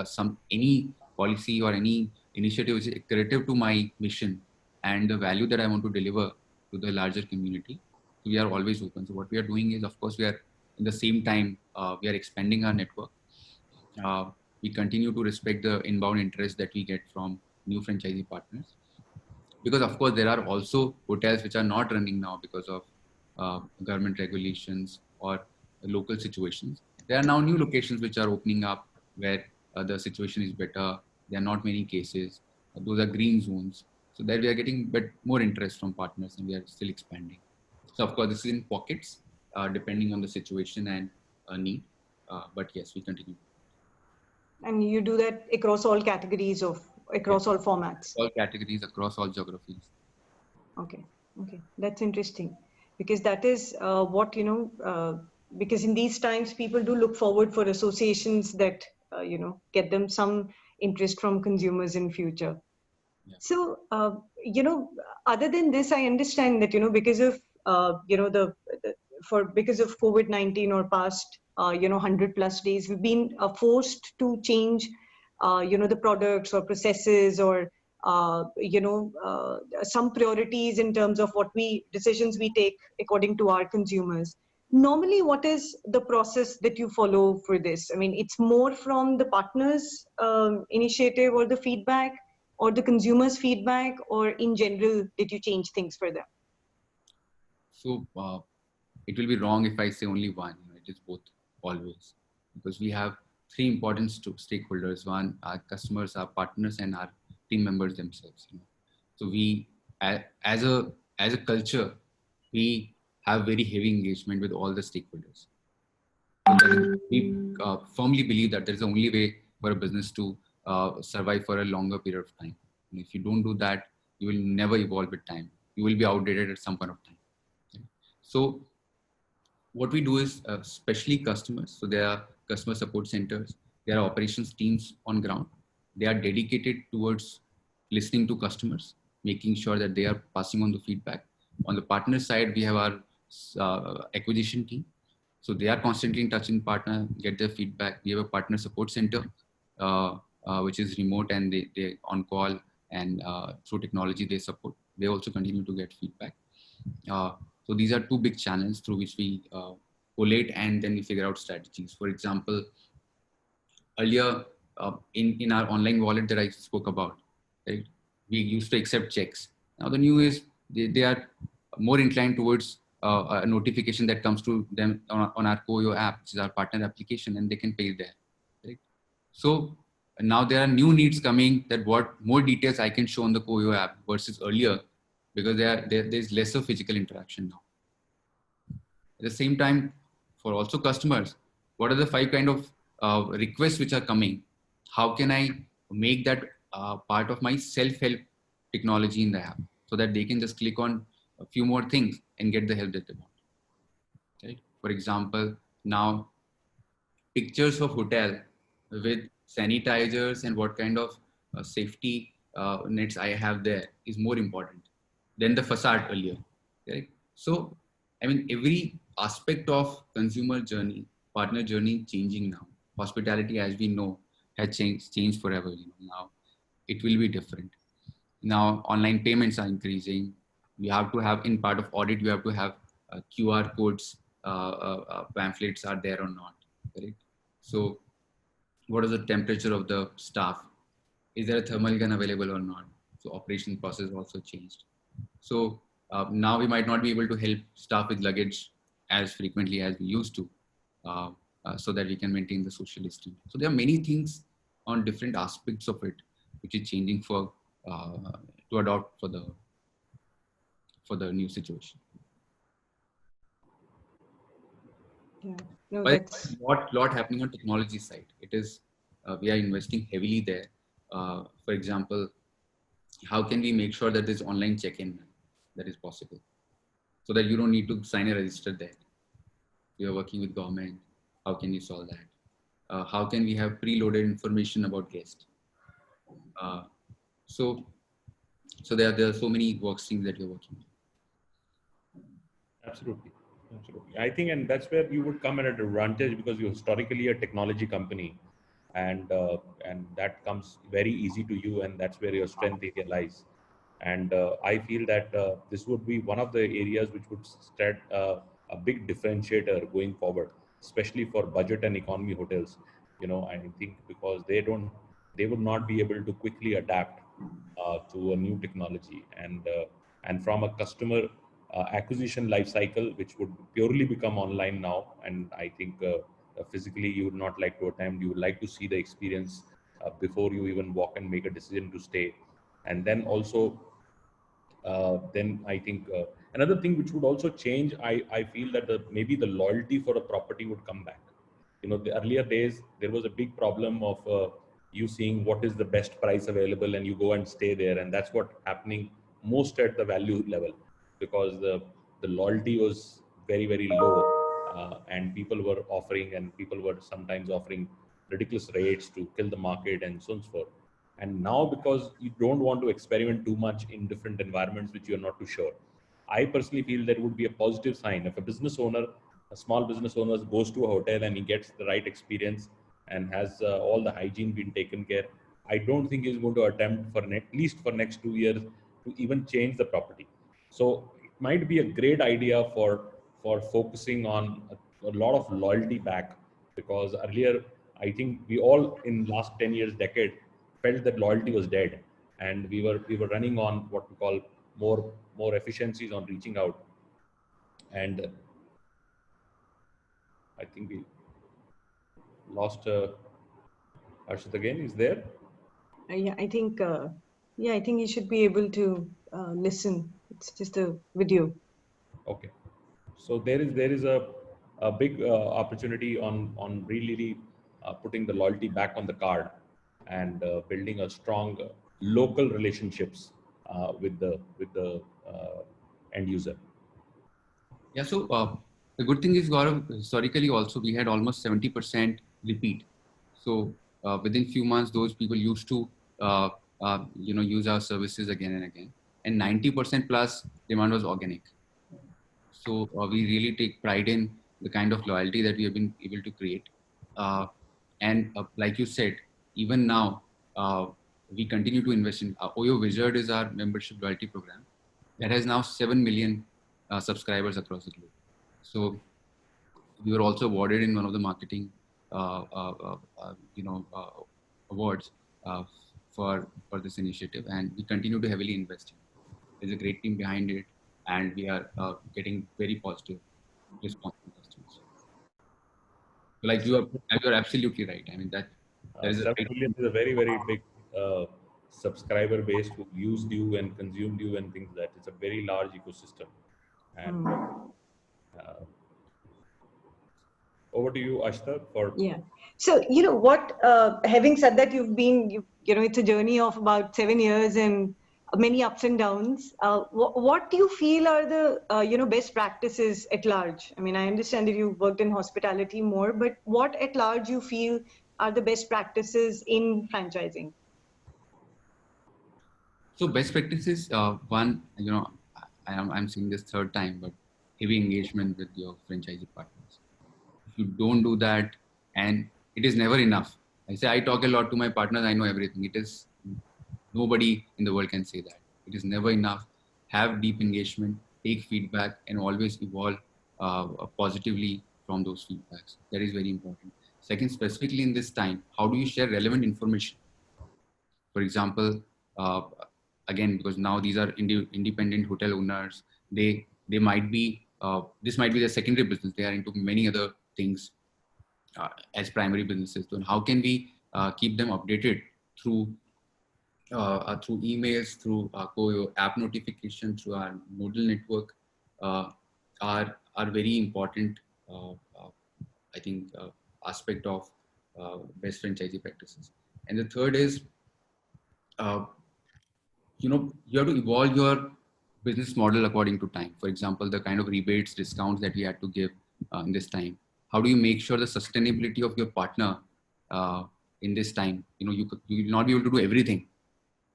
any policy or any initiative which is accretive to my mission and the value that I want to deliver to the larger community, we are always open. So what we are doing is, of course, we are in the same time we are expanding our network. Uh, we continue to respect the inbound interest that we get from new franchisee partners, because of course there are also hotels which are not running now because of government regulations or local situations. There are now new locations which are opening up where the situation is better. There are not many cases. Those are green zones. So there we are getting more interest from partners, and we are still expanding. So of course this is in pockets depending on the situation and need. But yes, we continue. And you do that across all categories Yes, across all formats. all categories across all geographies. Okay, okay, that's interesting, because that is what because in these times people do look forward for associations that get them some interest from consumers in future. Yeah. So other than this, I understand that because of because of COVID-19 or past 100 plus days, we've been forced to change the products or processes or some priorities in terms of what decisions we take according to our consumers. Normally, what is the process that you follow for this? I mean, it's more from the partners initiative or the feedback, or the consumers feedback, or in general did you change things for them? So it will be wrong if I say only one. It is both always, because we have three important stakeholders: one, our customers, our partners, and our team members themselves. So we, as a as a culture, we have very heavy engagement with all the stakeholders. We firmly believe that there is the only way for a business to survive for a longer period of time. And if you don't do that, you will never evolve with time. You will be outdated at some point of time. Okay? So what we do is, especially customers, so there are customer support centers, there are operations teams on ground. They are dedicated towards listening to customers, making sure that they are passing on the feedback. On the partner side, we have our acquisition team. So they are constantly in touch with partner, get their feedback. We have a partner support center, which is remote, and they on call, and through technology they support. They also continue to get feedback. So these are two big channels through which we collate, and then we figure out strategies. For example, earlier in our online wallet that I spoke about, right, we used to accept checks. Now the new is they are more inclined towards a notification that comes to them on our OYO app, which is our partner application, and they can pay there. Right? So now there are new needs coming, that what more details I can show on the OYO app versus earlier, because there's lesser physical interaction now. At the same time, for also customers, what are the 5 kind of requests which are coming? How can I make that part of my self-help technology in the app, so that they can just click on a few more things and get the help that they want? Right? For example, now pictures of hotel with sanitizers and what kind of safety nets I have there is more important than the facade earlier. Right? So, I mean, every aspect of consumer journey, partner journey changing now. Hospitality, as we know, has changed forever. Now it will be different. Now online payments are increasing. You have to have, in part of audit, you have to have QR codes, pamphlets are there or not, right? So what is the temperature of the staff? Is there a thermal gun available or not? So operation process also changed. So now we might not be able to help staff with luggage as frequently as we used to, so that we can maintain the social distance. So there are many things on different aspects of it, which is changing for to adopt for the new situation. Yeah, no, But that's lot happening on technology side. It is we are investing heavily there. For example, how can we make sure that this online check-in that is possible, so that you don't need to sign a register there? We are working with government. How can you solve that? How can we have preloaded information about guests? So there are so many work streams that you're working on. Absolutely. Absolutely. I think, and that's where you would come at an advantage, because you're historically a technology company, and that comes very easy to you, and that's where your strength area lies. And I feel that this would be one of the areas which would start a big differentiator going forward, especially for budget and economy hotels. I think because they would not be able to quickly adapt to a new technology, and from a customer acquisition life cycle, which would purely become online now. And I think physically you would not like to attempt. You would like to see the experience before you even walk and make a decision to stay. And then also, then I think another thing which would also change, I feel that maybe the loyalty for a property would come back. The earlier days, there was a big problem of you seeing what is the best price available, and you go and stay there. And that's what happening most at the value level, because the loyalty was very, very low. And people were sometimes offering ridiculous rates to kill the market and so on and so forth. And now, because you don't want to experiment too much in different environments which you're not too sure, I personally feel that would be a positive sign if a small business owner goes to a hotel and he gets the right experience and has all the hygiene been taken care. I don't think he's going to attempt for at least for next 2 years to even change the property. So it might be a great idea for focusing on a lot of loyalty back, because earlier I think we all in last 10 years decade felt that loyalty was dead, and we were running on what we call more efficiencies on reaching out. And I think we lost Harshit again. Is there? yeah. I think you should be able to listen. It's just a video. Okay. So there is a big opportunity on really putting the loyalty back on the card and building a strong local relationships with the end user. Yeah, so the good thing is, Gaurav, historically also we had almost 70% repeat. So within few months, those people used to use our services again and again, and 90% plus demand was organic. So we really take pride in the kind of loyalty that we have been able to create. And like you said, even now we continue to invest in OYO Wizard is our membership loyalty program that has now 7 million subscribers across the globe. So we were also awarded in one of the marketing, uh, uh, uh, awards uh, for this initiative, and we continue to heavily invest in it. There's a great team behind it, and we are getting very positive response from customers. So like you are absolutely right. I mean that there is a 7 great million is a very big uh, subscriber base who used you and consumed you and things like that. It's a very large ecosystem. And uh, over to you, Ashtar, for Yeah. So, you know what, having said that, it's a journey of about 7 years and many ups and downs. What do you feel are the, best practices at large? I mean, I understand that you've worked in hospitality more, but what at large you feel are the best practices in franchising? so best practices. One, I'm saying this third time, but heavy engagement with your franchisee partners. If you don't do that, and it is never enough. I say I talk a lot to my partners. I know everything. It is nobody in the world can say that. It is never enough. Have deep engagement, take feedback, and always evolve positively from those feedbacks. That is very important. Second, specifically in this time, how do you share relevant information? For example, uh, again, because now these are independent hotel owners, they might be this might be their secondary business. They are into many other things as primary businesses. So how can we keep them updated through emails, through app notification, through our nodal network, uh, are very important. Uh, uh, I think aspect of best franchisee practices. And the third is, uh, you have to evolve your business model according to time. For example, the kind of rebates, discounts that we had to give in this time. How do you make sure the sustainability of your partner in this time? You will not be able to do everything,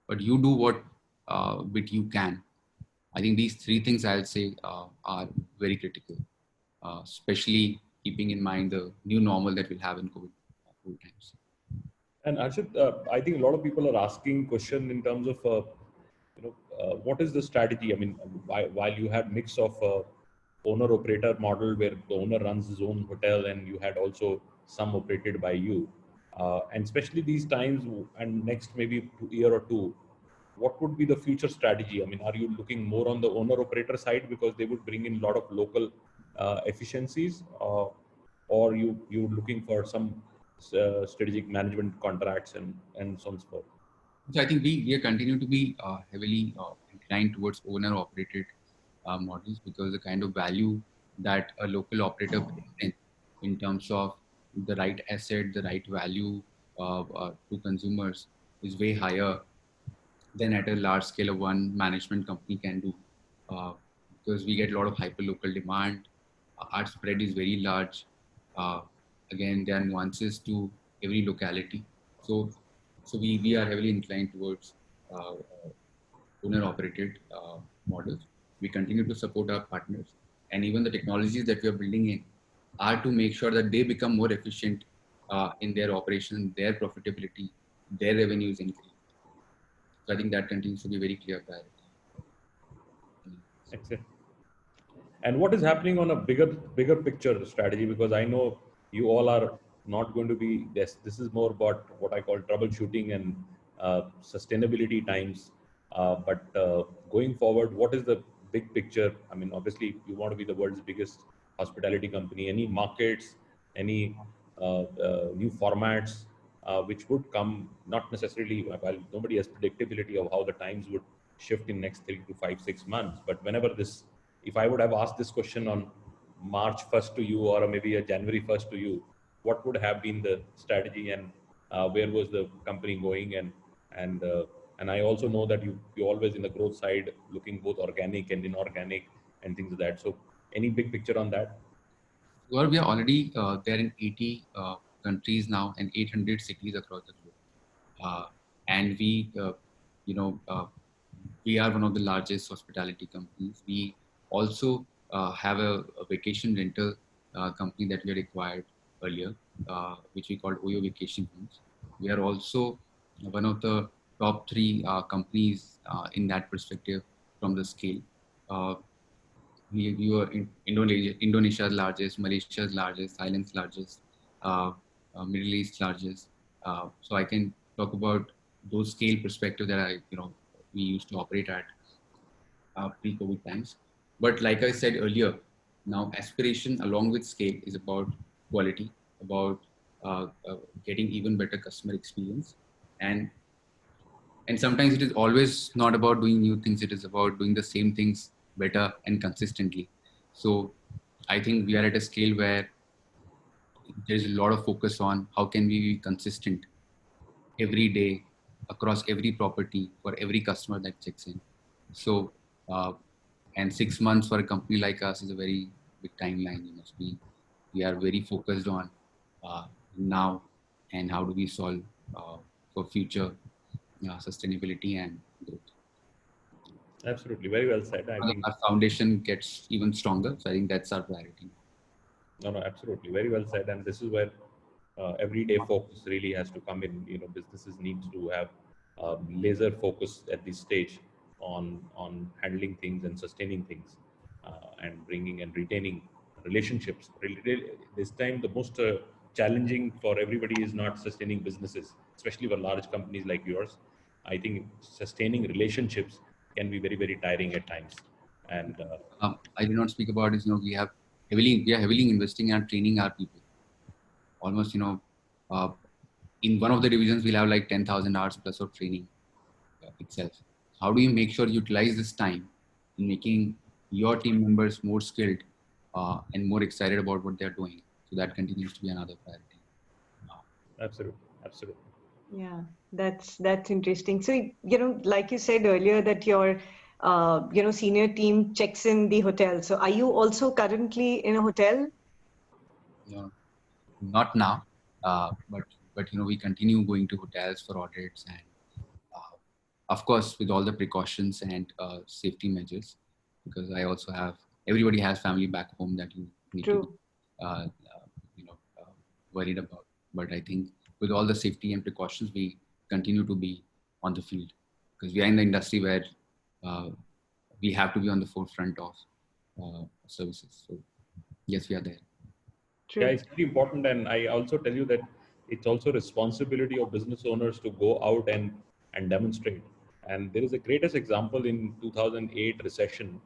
but you do what bit you can. I think these three things I'll say are very critical, especially keeping in mind the new normal that we'll have in COVID times. and Harshit, I think a lot of people are asking question in terms of what is the strategy? I mean, while you had mix of owner operator model where the owner runs his own hotel and you had also some operated by you, and especially these times and next maybe year or two, what would be the future strategy? I mean, are you looking more on the owner operator side because they would bring in a lot of local efficiencies, or you looking for some strategic management contracts and so on and so forth? So I think we are continue to be heavily inclined towards owner operated models, because the kind of value that a local operator brings in terms of the right asset, the right value to consumers is way higher than at a large scale of one management company can do. Uh, because we get a lot of hyper local demand. Our spread is very large. Uh, Again, there are nuances to every locality. So, so we are heavily inclined towards owner operated models. We continue to support our partners, and even the technologies that we are building in are to make sure that they become more efficient in their operation, their profitability, their revenues increase. So I think that continues to be very clear priority. Excellent. And what is happening on a bigger picture strategy? Because I know you all are not going to be this is more about what I call troubleshooting and sustainability times, but going forward, what is the big picture? I mean, obviously you want to be the world's biggest hospitality company. Any markets, any new formats which would come, not necessarily, while nobody has predictability of how the times would shift in next 3 to 5, 6 months. But whenever this, if I would have asked this question on March 1st to you, or maybe a January 1st to you, what would have been the strategy, and where was the company going? And I also know that you always in the growth side, looking both organic and inorganic and things like that. So any big picture on that? Well, we are already there in 80 countries now and 800 cities across the globe. And you know, uh, we are one of the largest hospitality companies. We also have a vacation rental company that we had acquired earlier, which we called OYO Vacation Homes. We are also one of the top three companies in that perspective from the scale. Uh, we were in Indonesia's largest, Malaysia's largest, Thailand's largest, uh, Middle East largest. So I can talk about those scale perspective that we used to operate at pre-COVID times. But like I said earlier, now aspiration along with scale is about quality, about getting even better customer experience, and sometimes it is always not about doing new things. It is about doing the same things better and consistently. So I think we are at a scale where there's a lot of focus on how can we be consistent every day across every property for every customer that checks in. So uh, and 6 months for a company like us is a very big timeline. We are very focused on now, and how do we solve for future sustainability and growth. Absolutely, very well said. I think Our foundation gets even stronger. So I think that's our priority. no, absolutely, very well said. And this is where everyday focus really has to come in. Businesses need to have laser focus at this stage on handling things and sustaining things, and bringing and retaining relationships. This time, the most challenging for everybody is not sustaining businesses, especially for large companies like yours. I think sustaining relationships can be very, very tiring at times. And I did not speak about is, we are heavily investing and training our people. Almost, uh, in one of the divisions, we'll have like 10,000 hours plus of training itself. How do you make sure you utilize this time in making your team members more skilled and more excited about what they're doing? So that continues to be another priority. absolutely, absolutely. Yeah, that's interesting. So, like you said earlier, that your senior team checks in the hotel. So, are you also currently in a hotel? Not now, but we continue going to hotels for audits, and of course with all the precautions and safety measures, because I also have, everybody has family back home that you need to be, True. uh, uh, worried about. But I think with all the safety and precautions, we continue to be on the field, because we are in the industry where uh, we have to be on the forefront of services. So yes, we are there. Yeah, True. it's very important, and I also tell you that it's also responsibility of business owners to go out and demonstrate. And there is a greatest example in 2008 recession,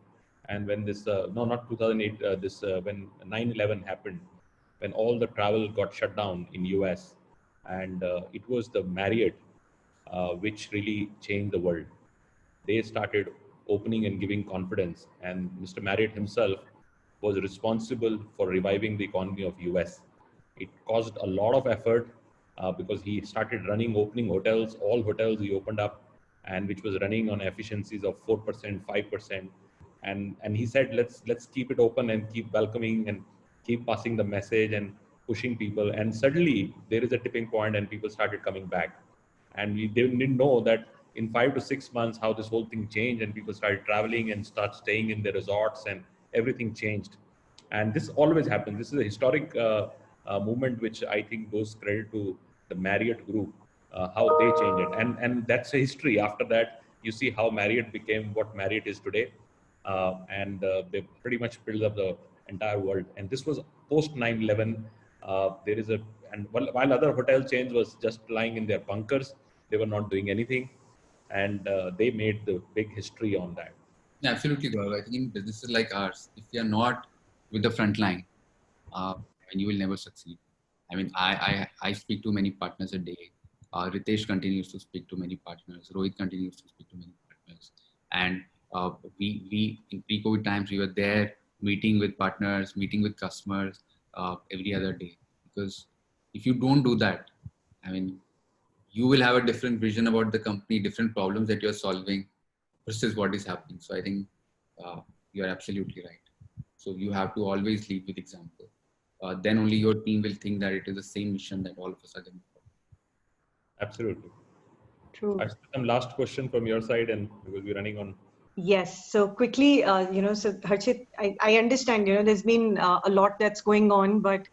and when this no, not 2008, this when 9/11 happened, when all the travel got shut down in US, and it was the Marriott which really changed the world. They started opening and giving confidence, and Mr. Marriott himself was responsible for reviving the economy of US. It caused a lot of effort because he started running opening hotels, all hotels he opened up, and which was running on efficiencies of 4%, 5%. And he said, let's keep it open and keep welcoming and keep passing the message and pushing people. And suddenly there is a tipping point and people started coming back. And we didn't know that in 5 to 6 months how this whole thing changed, and people started traveling and start staying in the resorts, and everything changed. And this always happens. This is a historic movement which I think goes credit to the Marriott group, how they changed it. And that's a history. After that, you see how Marriott became what Marriott is today. And they pretty much built up the entire world. And this was post 9/11. There is a, and while other hotel chains was just lying in their bunkers, they were not doing anything, and they made the big history on that. Yeah, absolutely, Gaurav. I think in businesses like ours, if you are not with the front line, and you will never succeed. I mean, I speak to many partners a day. Ritesh continues to speak to many partners. Rohit continues to speak to many partners. And we in pre-COVID times, we were there meeting with partners, meeting with customers every other day. Because if you don't do that, I mean, you will have a different vision about the company, different problems that you're solving versus what is happening. So I think you're absolutely right. So you have to always lead with example. Then only your team will think that it is the same mission that all of us are going for. Absolutely. True. Some last question from your side, and we will be running on. Yes. So quickly, so Harshit, I understand, there's been a lot that's going on, but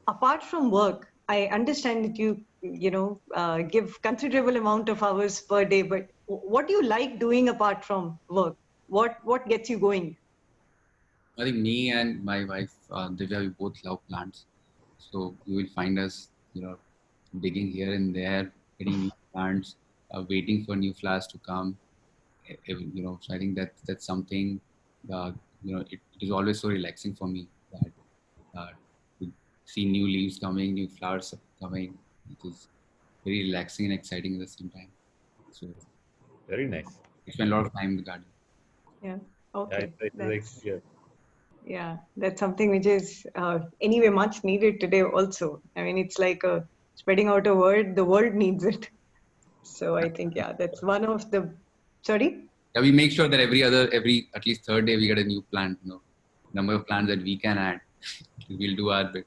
apart from work, I understand that you give considerable amount of hours per day, but what do you like doing apart from work? What gets you going? I think me and my wife, Divya, we both love plants. So you will find us, digging here and there, getting new plants, waiting for new flowers to come. So I think that's something, uh, it is always so relaxing for me that to see new leaves coming, new flowers coming. It is very relaxing and exciting at the same time. So Very nice. I spend a lot of time in the garden. Yeah. Yeah, Okay. That's something which is anyway much needed today also. I mean, it's like spreading out a word, the world needs it. So I think, that's one of the, sorry? Yeah, we make sure that every at least third day we get a new plant. Number of plants that we can add, we'll do our bit.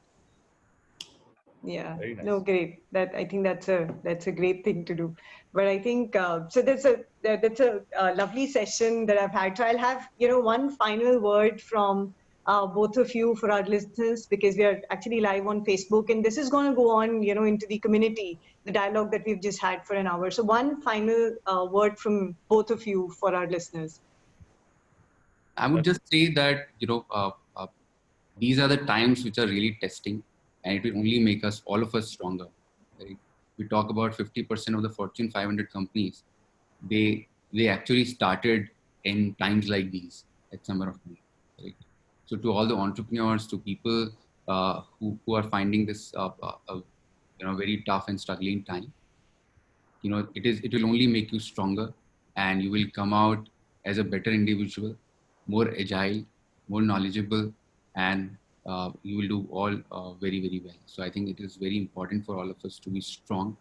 Yeah, Very nice. no, great. That I think that's a great thing to do. But I think so. That's a lovely session that I've had. So I'll have one final word from both of you for our listeners, because we are actually live on Facebook, and this is going to go on into the community, the dialogue that we've just had for an hour. So one final word from both of you for our listeners. I would just say that these are the times which are really testing, and it will only make us, all of us, stronger. Right? We talk about 50% of the Fortune 500 companies. They actually started in times like these at some point of time. Right? So to all the entrepreneurs, to people who are finding this very tough and struggling time, it will only make you stronger, and you will come out as a better individual, more agile, more knowledgeable, and you will do all very, very well. So I think it is very important for all of us to be strong,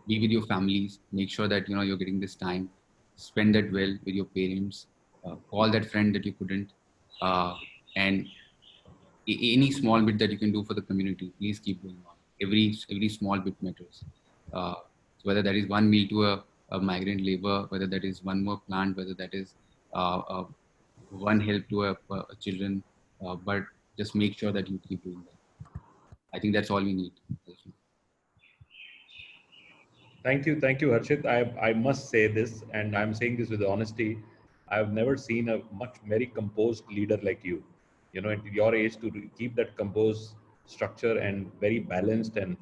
be with your families, make sure that you're getting this time, spend that well with your parents, call that friend that you couldn't, and any small bit that you can do for the community, please keep going on. Every small bit matters. So whether that is one meal to a migrant labor, whether that is one more plant, whether that is one help to a children, but just make sure that you keep doing that. I think that's all we need. Thank you, Harshit. I must say this, and I'm saying this with honesty. I've never seen a much very composed leader like you. At your age, to keep that composed structure and very balanced, and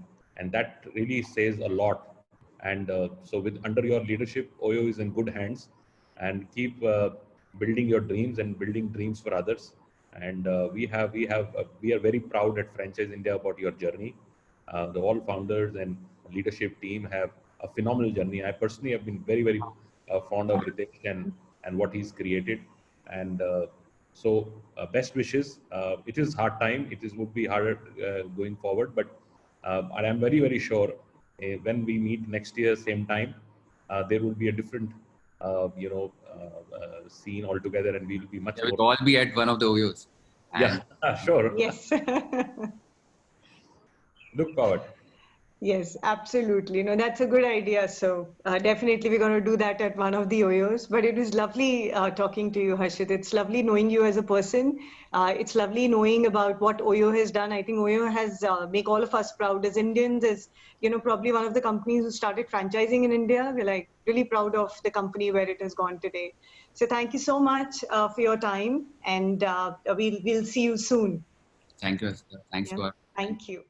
that really says a lot. And so, with under your leadership, OYO is in good hands, and keep building your dreams and building dreams for others. And we are very proud at Franchise India about your journey. The all founders and leadership team have a phenomenal journey. I personally have been very, very fond of Ritesh and what he's created. And best wishes. It is hard time. Would be harder going forward, but I am very, very sure when we meet next year, same time, there will be a different, scene altogether, and we'll be much Yeah, more. we'll all be at one of the OYOs. Yeah, sure. Yes. Look forward. Yes, absolutely. No, that's a good idea. So definitely we're going to do that at one of the OYOs. But it was lovely talking to you, Harshit. It's lovely knowing you as a person. It's lovely knowing about what OYO has done. I think OYO has make all of us proud as Indians, as probably one of the companies who started franchising in India. We're like really proud of the company where it has gone today. So thank you so much for your time, and we'll see you soon. Thank you. Thanks Yeah. to our Thank you.